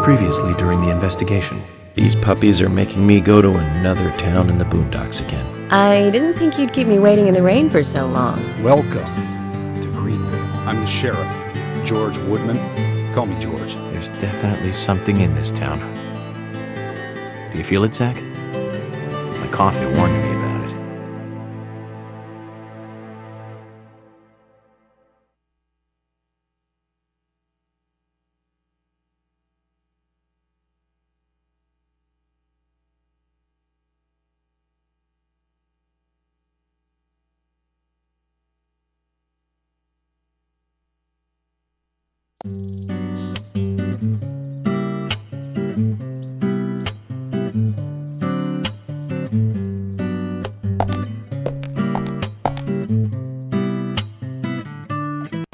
previously during the investigation. These puppies are making me go to another town in the boondocks again. I didn't think you'd keep me waiting in the rain for so long. Welcome to Greenville. I'm the sheriff, George Woodman. Call me George. There's definitely something in this town. Do you feel it, Zach? My coffee warned me about it.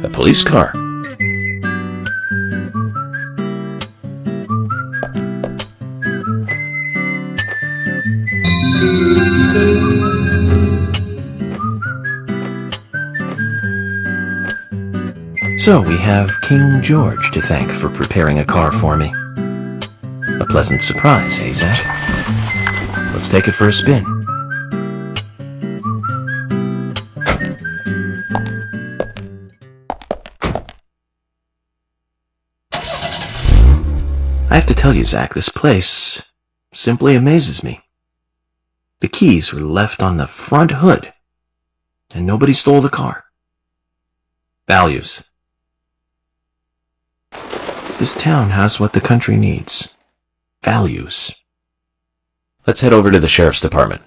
A police car. So we have King George to thank for preparing a car for me. A pleasant surprise, eh, Zach? Let's take it for a spin. I have to tell you, Zach, this place simply amazes me. The keys were left on the front hood, and nobody stole the car. Values. This town has what the country needs. Values. Let's head over to the sheriff's department.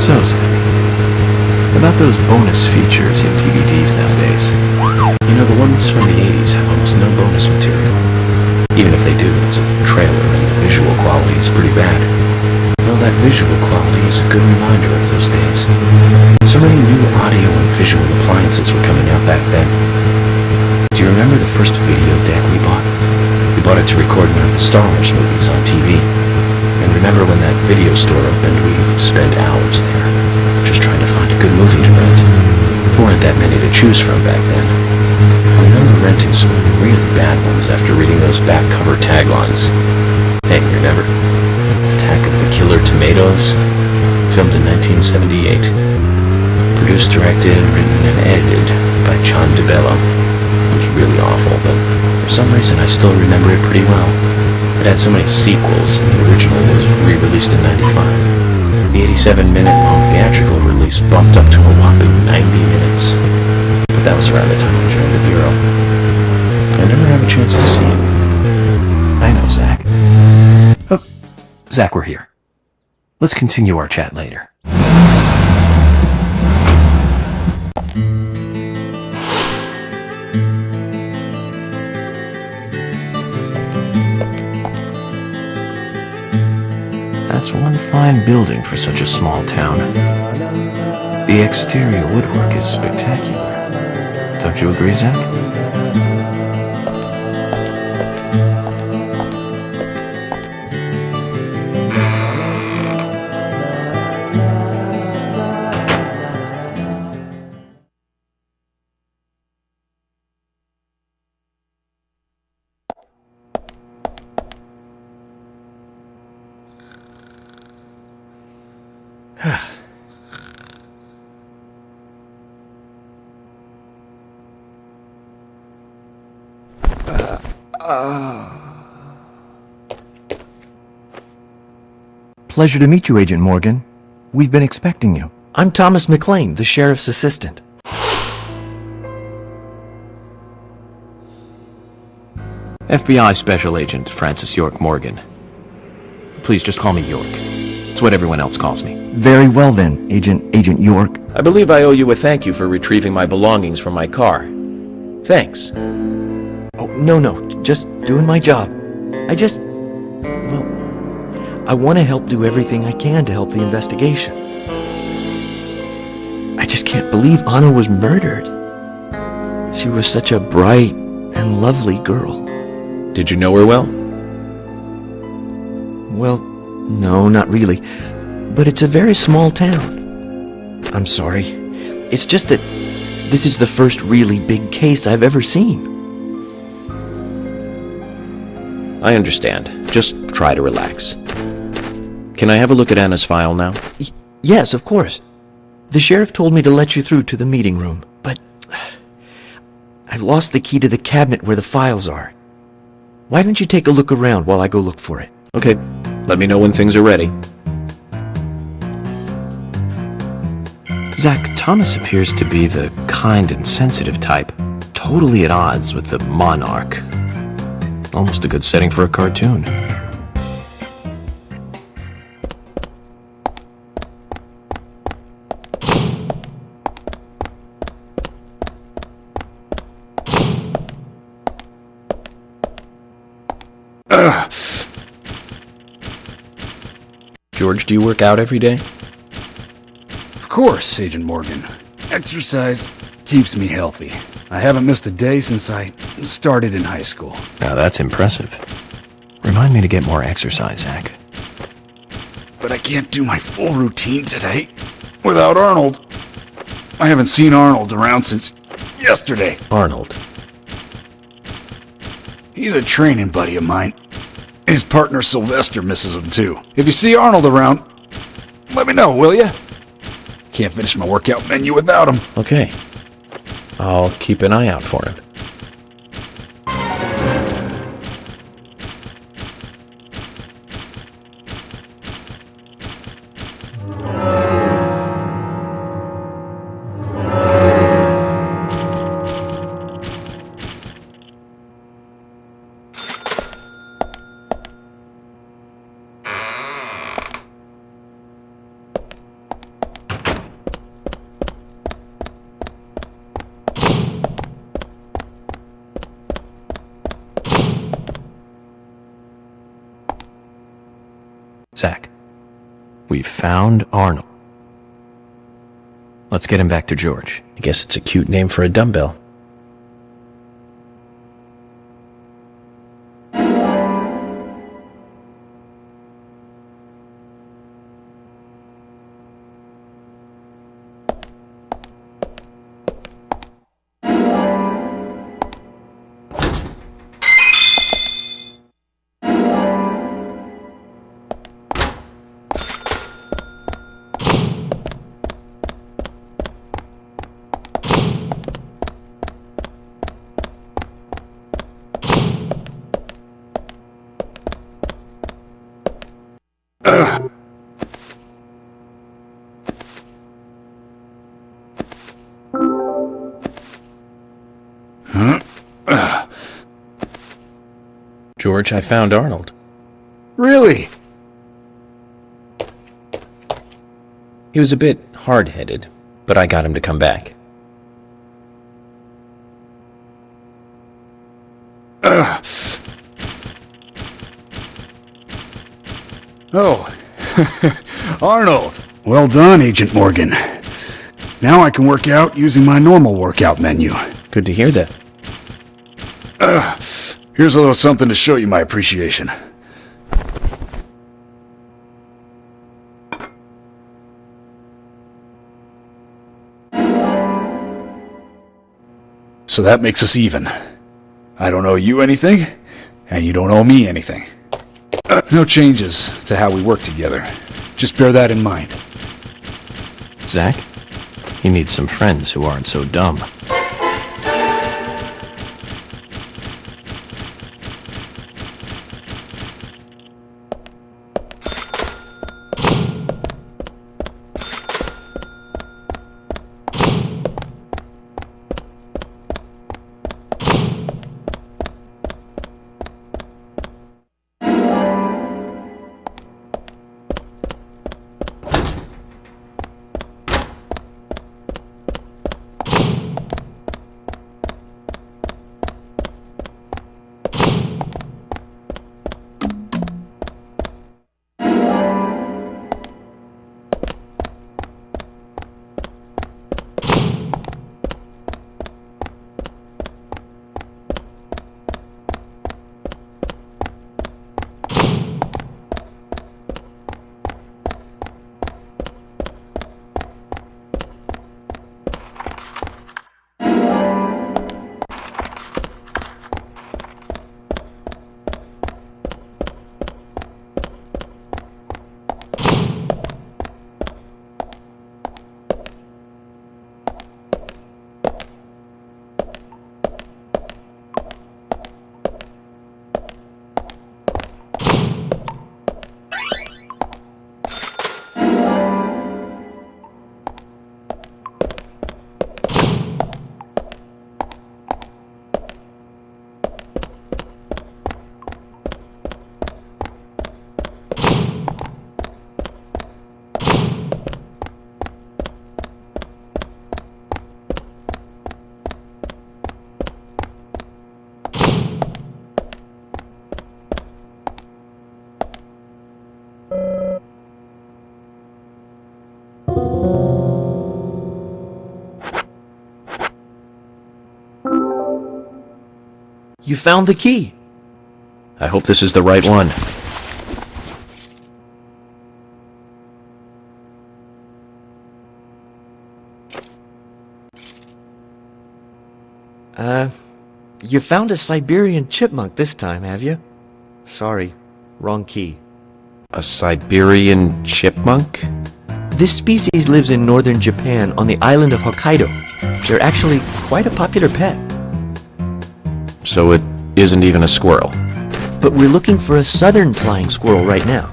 So, Zach, about those bonus features in DVDs nowadays. You know, the ones from the 80s have almost no bonus material. Even if they do, it's a trailer and the visual quality is pretty bad. Well, that visual quality is a good reminder of those days. So many new audio and visual appliances were coming out back then. Do you remember the first video deck we bought? We bought it to record one of the Star Wars movies on TV. And remember when that video store opened, we spent hours there, just trying to find a good movie to rent. There weren't that many to choose from back then. I remember renting some really bad ones after reading those back cover taglines. Hey, remember? Attack of the Killer Tomatoes? Filmed in 1978. Produced, directed, written, and edited by John DeBello. It was really awful, but for some reason I still remember it pretty well. It had so many sequels, and the original was re-released in '95. The 87-minute-long theatrical release bumped up to a whopping 90 minutes. But that was around the time I joined the Bureau. I never have a chance to see it. I know, Zach. Oh, Zach, we're here. Let's continue our chat later. That's one fine building for such a small town. The exterior woodwork is spectacular. Don't you agree, Zach? Pleasure to meet you, Agent Morgan. We've been expecting you. I'm Thomas McLean, the sheriff's assistant. FBI Special Agent Francis York Morgan. Please just call me York. It's what everyone else calls me. Very well then, Agent York. I believe I owe you a thank you for retrieving my belongings from my car. Thanks. Oh, no, just doing my job. Well, I want to help do everything I can to help the investigation. I just can't believe Anna was murdered. She was such a bright and lovely girl. Did you know her well? Well, no, not really. But it's a very small town. I'm sorry. It's just that this is the first really big case I've ever seen. I understand. Just try to relax. Can I have a look at Anna's file now? Yes, of course. The sheriff told me to let you through to the meeting room, but I've lost the key to the cabinet where the files are. Why don't you take a look around while I go look for it? Okay, let me know when things are ready. Zach, Thomas appears to be the kind and sensitive type, totally at odds with the monarch. Almost a good setting for a cartoon. George, do you work out every day? Of course, Agent Morgan. Exercise keeps me healthy. I haven't missed a day since I started in high school. Now that's impressive. Remind me to get more exercise, Zach. But I can't do my full routine today without Arnold. I haven't seen Arnold around since yesterday. Arnold. He's a training buddy of mine. His partner Sylvester misses him too. If you see Arnold around, let me know, will ya? Can't finish my workout menu without him. Okay. I'll keep an eye out for him. Zach, we found Arnold. Let's get him back to George. I guess it's a cute name for a dumbbell. George, I found Arnold. Really? He was a bit hard-headed, but I got him to come back. Oh, Arnold. Well done, Agent Morgan. Now I can work out using my normal workout menu. Good to hear that. Here's a little something to show you my appreciation. So that makes us even. I don't owe you anything, and you don't owe me anything. No changes to how we work together. Just bear that in mind. Zach, he needs some friends who aren't so dumb. You found the key. I hope this is the right one. You found a Siberian chipmunk this time, have you? Sorry, wrong key. A Siberian chipmunk? This species lives in northern Japan on the island of Hokkaido. They're actually quite a popular pet. So it isn't even a squirrel. But we're looking for a southern flying squirrel right now.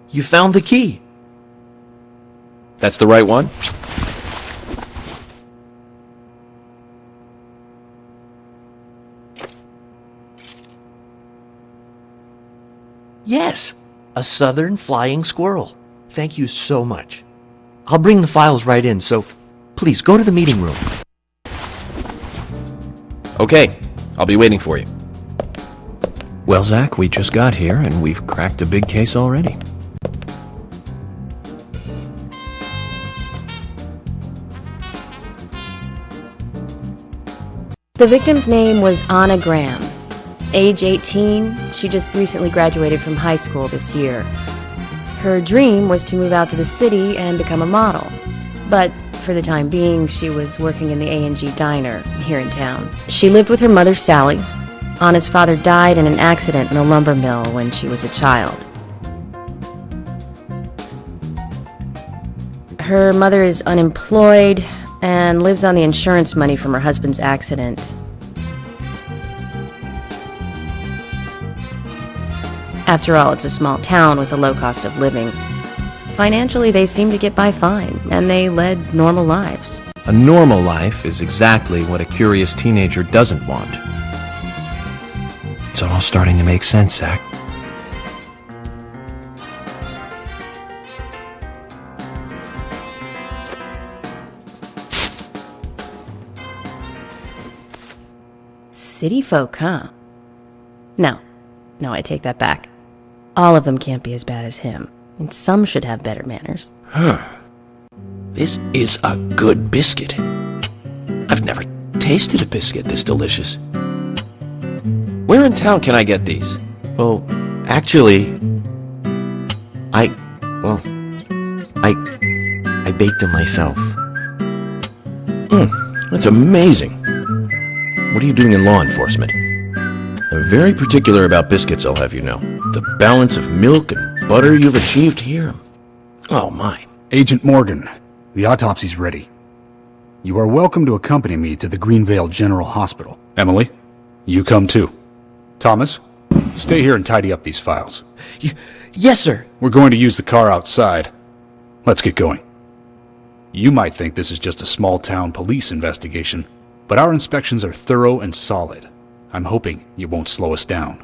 You found the key. That's the right one? Yes, a southern flying squirrel. Thank you so much. I'll bring the files right in, so please go to the meeting room. Okay, I'll be waiting for you. Well, Zach, we just got here, and we've cracked a big case already. The victim's name was Anna Graham. Age 18, she just recently graduated from high school this year. Her dream was to move out to the city and become a model. But for the time being, she was working in the A&G diner here in town. She lived with her mother, Sally. Anna's father died in an accident in a lumber mill when she was a child. Her mother is unemployed and lives on the insurance money from her husband's accident. After all, it's a small town with a low cost of living. Financially, they seem to get by fine, and they led normal lives. A normal life is exactly what a curious teenager doesn't want. It's all starting to make sense, Zach. City folk, huh? No, I take that back. All of them can't be as bad as him, and some should have better manners. This is a good biscuit. I've never tasted a biscuit this delicious. Where in town can I get these? Well, actually, I baked them myself. That's amazing. What are you doing in law enforcement? I'm very particular about biscuits, I'll have you know. The balance of milk and butter you've achieved here. Oh my. Agent Morgan, the autopsy's ready. You are welcome to accompany me to the Greenvale General Hospital. Emily, you come too. Thomas, stay here and tidy up these files. Yes, sir. We're going to use the car outside. Let's get going. You might think this is just a small-town police investigation, but our inspections are thorough and solid. I'm hoping you won't slow us down.